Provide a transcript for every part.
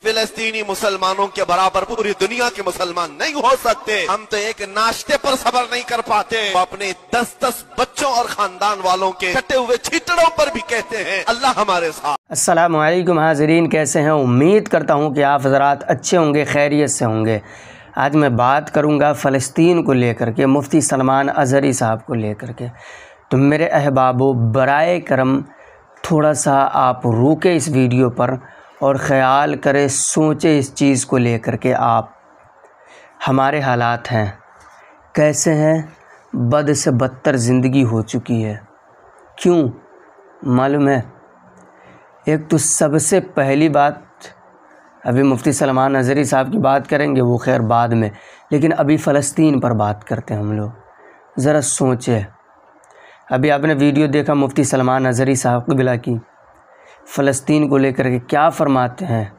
फिलिस्तीनी मुसलमानों के बराबर पूरी दुनिया के मुसलमान नहीं हो सकते। हम तो एक नाश्ते पर सब्र नहीं कर पाते, वो अपने 10-10 बच्चों और खानदान वालों के कटे हुए छितड़ों पर भी कहते हैं अल्लाह हमारे साथ। अस्सलामु अलैकुम हाज़रीन, कैसे हैं? उम्मीद करता हूं कि आप हज़रात अच्छे होंगे, खैरियत से होंगे। आज मैं बात करूंगा फ़लस्तीन को लेकर के, मुफ्ती सलमान अज़हरी साहब को लेकर के। तो मेरे अहबाबो, बराए करम थोड़ा सा आप रुके इस वीडियो पर और ख़याल करें, सोचें इस चीज़ को लेकर के। आप हमारे हालात हैं कैसे हैं? बद से बदतर ज़िंदगी हो चुकी है। क्यों मालूम है? एक तो सबसे पहली बात, अभी मुफ्ती सलमान अज़हरी साहब की बात करेंगे, वो खैर बाद में, लेकिन अभी फ़लस्तीन पर बात करते हैं हम लोग। ज़रा सोचें, अभी आपने वीडियो देखा मुफ्ती सलमान अज़हरी साहब क़िबला की, फ़लस्तीन को लेकर के क्या फरमाते हैं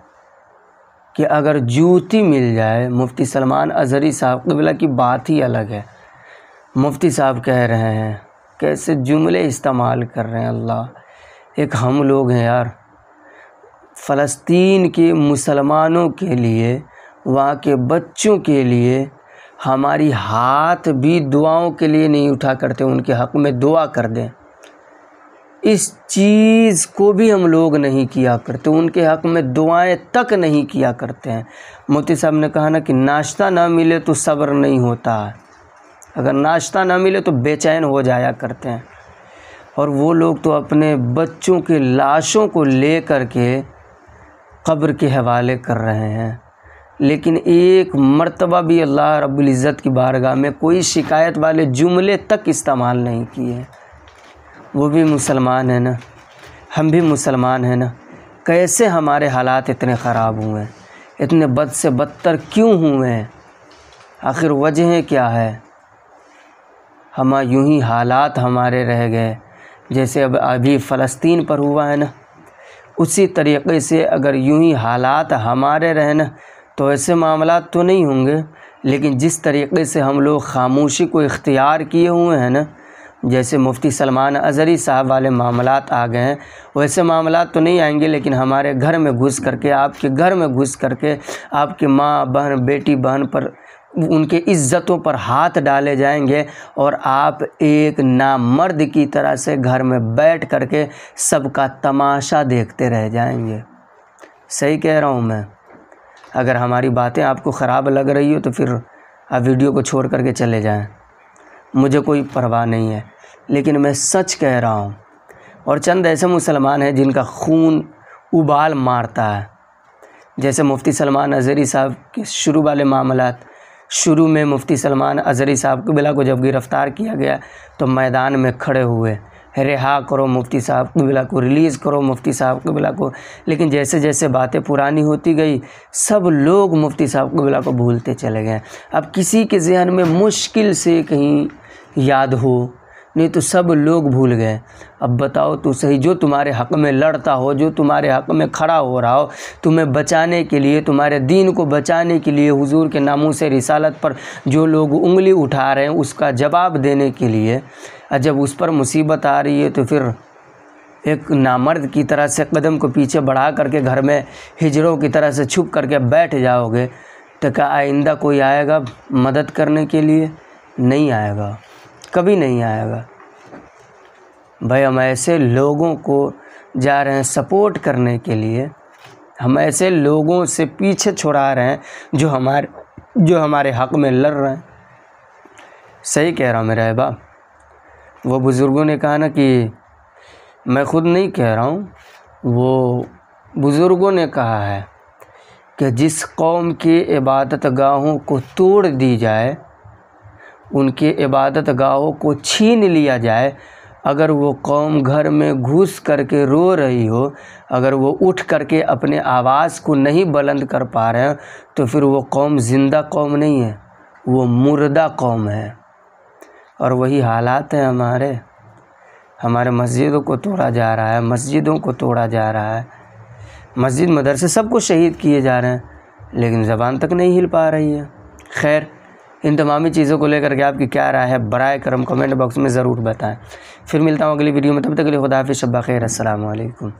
कि अगर जूती मिल जाए। मुफ्ती सलमान अज़हरी साहब क़िबला की बात ही अलग है। मुफ्ती साहब कह रहे हैं, कैसे जुमले इस्तेमाल कर रहे हैं। अल्लाह, एक हम लोग हैं यार, फ़लस्तीन के मुसलमानों के लिए, वहाँ के बच्चों के लिए हमारी हाथ भी दुआओं के लिए नहीं उठा करते, उनके हक़ में दुआ कर दें, इस चीज़ को भी हम लोग नहीं किया करते, उनके हक़ में दुआएं तक नहीं किया करते हैं। मुफ्ती साहब ने कहा ना कि नाश्ता ना मिले तो सब्र नहीं होता, अगर नाश्ता ना मिले तो बेचैन हो जाया करते हैं। और वो लोग तो अपने बच्चों के लाशों को ले कर के क़ब्र के हवाले कर रहे हैं, लेकिन एक मर्तबा भी अल्लाह रब्बुल इज़्ज़त की बारगाह में कोई शिकायत वाले जुमले तक इस्तेमाल नहीं किए। वो भी मुसलमान है ना, हम भी मुसलमान हैं ना। कैसे हमारे हालात इतने ख़राब हुए हैं, इतने बद से बदतर क्यों हुए हैं? आखिर वजह क्या है? हम यूं ही हालात हमारे रह गए जैसे अब अभी फ़लस्तीन पर हुआ है ना, उसी तरीक़े से अगर यूं ही हालात हमारे रहे ना तो ऐसे मामलात तो नहीं होंगे। लेकिन जिस तरीक़े से हम लोग ख़ामोशी को इख्तियार किए हुए हैं ना, जैसे मुफ्ती सलमान अज़हरी साहब वाले मामलात आ गए हैं, वैसे मामलात तो नहीं आएंगे। लेकिन हमारे घर में घुस करके, आपके घर में घुस करके, आपके माँ बहन, बेटी बहन पर, उनके इज़्ज़तों पर हाथ डाले जाएंगे और आप एक नामर्द की तरह से घर में बैठ करके सबका तमाशा देखते रह जाएंगे। सही कह रहा हूँ मैं? अगर हमारी बातें आपको ख़राब लग रही हो तो फिर आप वीडियो को छोड़ करके चले जाएं, मुझे कोई परवाह नहीं है। लेकिन मैं सच कह रहा हूँ, और चंद ऐसे मुसलमान हैं जिनका खून उबाल मारता है। जैसे मुफ्ती सलमान अज़हरी साहब के शुरू वाले मामलात, शुरू में मुफ्ती सलमान अज़हरी साहब क़िबला को जब गिरफ़्तार किया गया तो मैदान में खड़े हुए, रिहा करो मुफ्ती साहब क़िबला को, रिलीज़ करो मुफ्ती साहब क़िबला को। लेकिन जैसे जैसे बातें पुरानी होती गई, सब लोग मुफ्ती साहब क़िबला को भूलते चले गए। अब किसी के ज़हन में मुश्किल से कहीं याद हो, नहीं तो सब लोग भूल गए। अब बताओ तो सही, जो तुम्हारे हक़ में लड़ता हो, जो तुम्हारे हक़ में खड़ा हो रहा हो, तुम्हें बचाने के लिए, तुम्हारे दीन को बचाने के लिए, हुजूर के नामूस रिसालत पर जो लोग उंगली उठा रहे हैं, उसका जवाब देने के लिए, जब उस पर मुसीबत आ रही है तो फिर एक नामर्द की तरह से कदम को पीछे बढ़ा करके घर में हिजड़ों की तरह से छुप करके बैठ जाओगे, तो क्या आइंदा कोई आएगा मदद करने के लिए? नहीं आएगा, कभी नहीं आएगा। भाई, हम ऐसे लोगों को जा रहे हैं सपोर्ट करने के लिए, हम ऐसे लोगों से पीछे छुड़ा रहे हैं जो हमारे हक़ में लड़ रहे हैं। सही कह रहा हूँ मेरे अहबाब। वो बुज़ुर्गों ने कहा ना कि, मैं ख़ुद नहीं कह रहा हूँ, वो बुज़ुर्गों ने कहा है कि जिस कौम की इबादत गाहों को तोड़ दी जाए, उनके इबादत गाहों को छीन लिया जाए, अगर वो कौम घर में घुस करके रो रही हो, अगर वो उठ करके अपने आवाज़ को नहीं बुलंद कर पा रहे हैं, तो फिर वो कौम ज़िंदा कौम नहीं है, वो मुर्दा कौम है। और वही हालात हैं हमारे मस्जिदों को तोड़ा जा रहा है, मस्जिदों को तोड़ा जा रहा है, मस्जिद मदरसे सबको शहीद किए जा रहे हैं, लेकिन ज़बान तक नहीं हिल पा रही है। खैर, इन तमामी चीज़ों को लेकर के आपकी क्या राय है, बराए करम कमेंट बॉक्स में ज़रूर बताएं। फिर मिलता हूँ अगली वीडियो में, तब तक के लिए खुदा हाफ़िज़, शब ख़ैर, अस्सलामु अलैकुम।